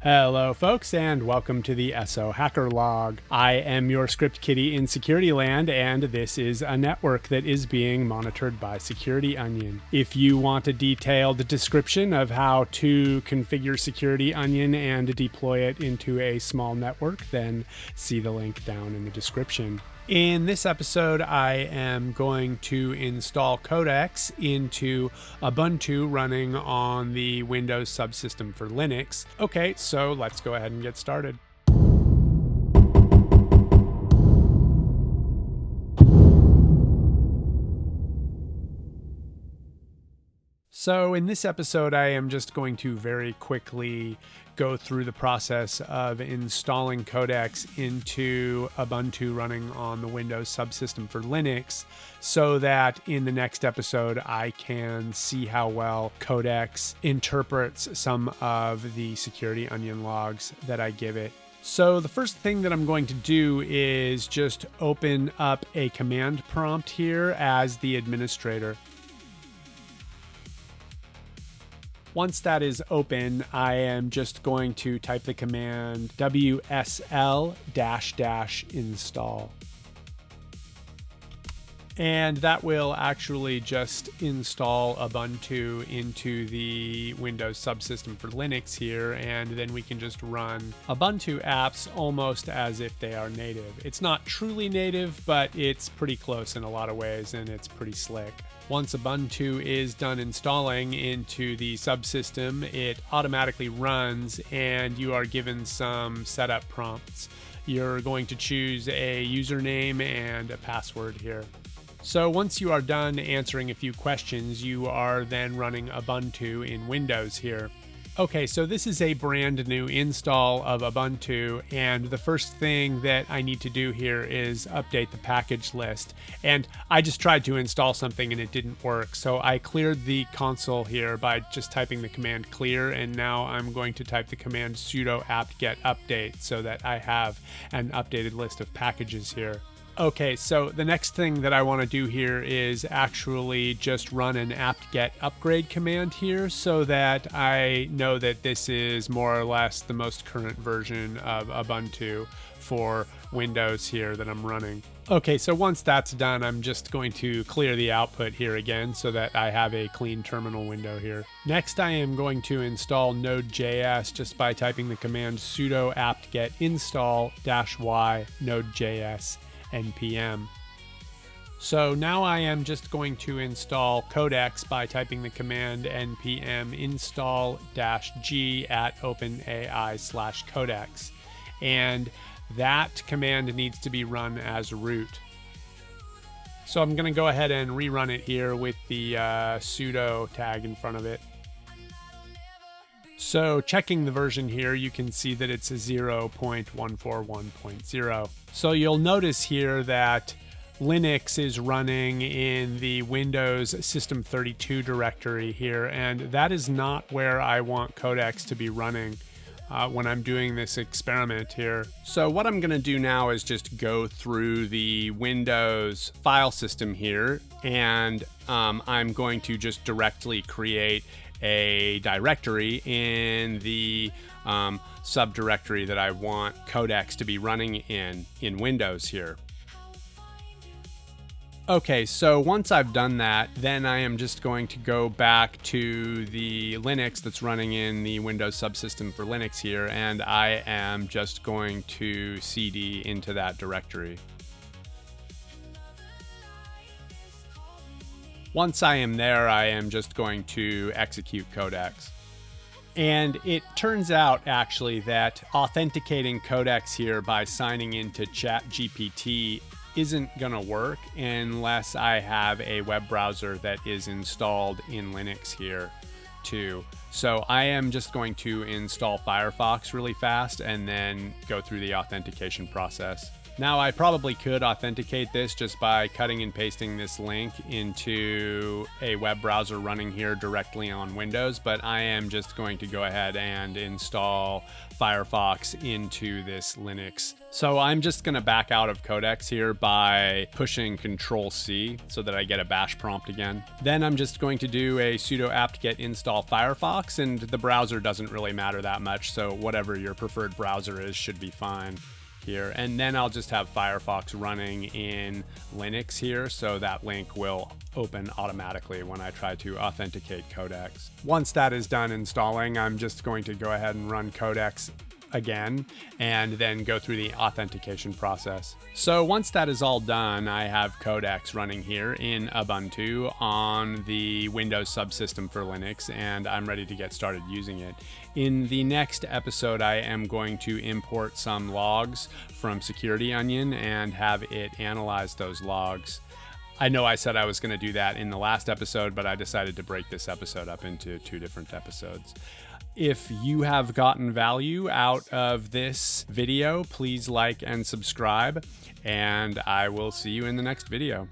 Hello folks, and welcome to the S.O Hacker Log. I am your script kiddie in security land, and this is a network that is being monitored by Security Onion. If you want a detailed description of how to configure Security Onion and deploy it into a small network, then see the link down in the description. In this episode, I am going to install Codex into Ubuntu running on the Windows Subsystem for Linux. Okay, so let's go ahead and get started. So in this episode, I am just going to very quickly go through the process of installing Codex into Ubuntu running on the Windows Subsystem for Linux, so that in the next episode I can see how well Codex interprets some of the Security Onion logs that I give it. So the first thing that I'm going to do is just open up a command prompt here as the administrator. Once that is open, I am just going to type the command WSL --install. And that will actually just install Ubuntu into the Windows Subsystem for Linux here, and then we can just run Ubuntu apps almost as if they are native. It's not truly native, but it's pretty close in a lot of ways, and it's pretty slick. Once Ubuntu is done installing into the subsystem, it automatically runs, and you are given some setup prompts. You're going to choose a username and a password here. So once you are done answering a few questions, you are then running Ubuntu in Windows here. Okay, so this is a brand new install of Ubuntu, and the first thing that I need to do here is update the package list. And I just tried to install something and it didn't work, so I cleared the console here by just typing the command clear, and now I'm going to type the command sudo apt-get update so that I have an updated list of packages here. Okay, so the next thing that I want to do here is actually just run an apt-get upgrade command here so that I know that this is more or less the most current version of Ubuntu for Windows here that I'm running. Okay, so once that's done, I'm just going to clear the output here again so that I have a clean terminal window here. Next, I am going to install Node.js just by typing the command sudo apt-get install -y Node.js npm. So now I am just going to install Codex by typing the command npm install-g at OpenAI/Codex, and that command needs to be run as root. So I'm going to go ahead and rerun it here with the sudo tag in front of it. So checking the version here, you can see that it's a 0.141.0. So you'll notice here that Linux is running in the Windows System 32 directory here, and that is not where I want Codex to be running when I'm doing this experiment here. So what I'm going to do now is just go through the Windows file system here, and I'm going to just directly create a directory in the subdirectory that I want Codex to be running in Windows here. Okay, so once I've done that, then I am just going to go back to the Linux that's running in the Windows Subsystem for Linux here, and I am just going to cd into that directory. Once I am there, I am just going to execute Codex. And it turns out actually that authenticating Codex here by signing into ChatGPT isn't gonna work unless I have a web browser that is installed in Linux here too. So I am just going to install Firefox really fast and then go through the authentication process. Now, I probably could authenticate this just by cutting and pasting this link into a web browser running here directly on Windows, but I am just going to go ahead and install Firefox into this Linux. So I'm just going to back out of Codex here by pushing Control-C so that I get a bash prompt again. Then I'm just going to do a sudo apt-get install Firefox, and the browser doesn't really matter that much, so whatever your preferred browser is should be fine here. And then I'll just have Firefox running in Linux here, so that link will open automatically when I try to authenticate Codex. Once that is done installing, I'm just going to go ahead and run Codex again and then go through the authentication process. So once that is all done, I have Codex running here in Ubuntu on the Windows Subsystem for Linux, and I'm ready to get started using it. In the next episode, I am going to import some logs from Security Onion and have it analyze those logs. I know I said I was going to do that in the last episode, but I decided to break this episode up into 2 different episodes. If you have gotten value out of this video, please like and subscribe, and I will see you in the next video.